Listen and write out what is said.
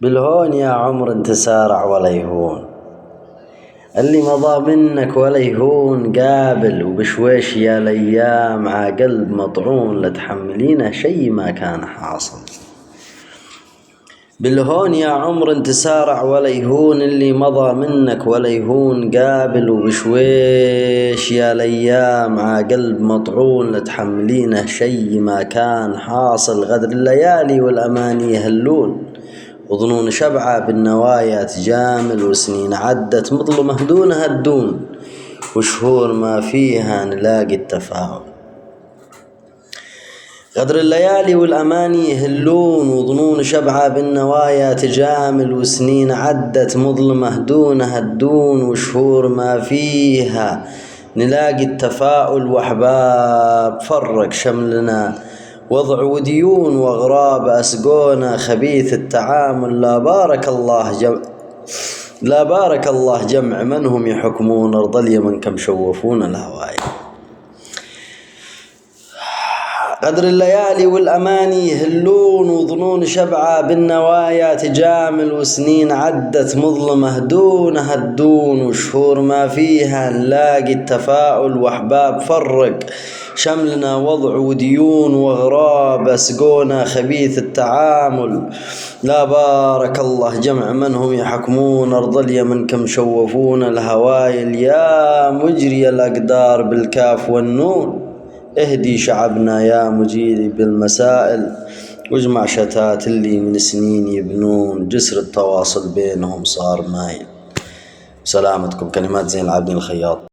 بالهون يا عمر تسارع ولا يهون، اللي مضى منك ولا يهون قابل، وبشويش يا الايام ع قلب مطعون لا تحملينه شي ما كان حاصل. بالهون يا عمر تسارع ولا يهون، اللي مضى منك ولا يهون قابل، وبشويش يا الايام ع قلب مطعون لا تحملينه شي ما كان حاصل. غدر الليالي والاماني يهلون، وظنون شبعة بالنوايا تجامل، وسنين عدت مظلمة دونها الدون، وشهور ما فيها نلاقي التفاؤل. غدر الليالي والأماني يهلون، وظنون شبعة بالنوايا تجامل، وسنين عدت مظلمة دونها الدون، وشهور ما فيها نلاقي التفاؤل. وأحباب فرق شملنا وضع وديون، وأغراب أسقونا خبيث التعامل. لا بارك الله جمع من هم يحكمون أرض اليمن كم شوفون الهوايا. غدر الليالي والأماني يهلون، وظنون شبعة بالنوايا تجامل، وسنين عدت مظلمة دونها الدون، وشهور ما فيها نلاقي التفاؤل. وأحباب فرق شملنا وضع وديون، وأغراب أسقونا خبيث التعامل. لا بارك الله جمع من هم يحكمون أرض اليمن كم شوفون الهوايل. يا مجري الأقدار بالكاف والنون، اهدي شعبنا يا مجيري بالمسائل، واجمع شتات اللي من سنين يبنون جسر التواصل بينهم صار مايل. سلامتكم. كلمات زين العابدين الخياط.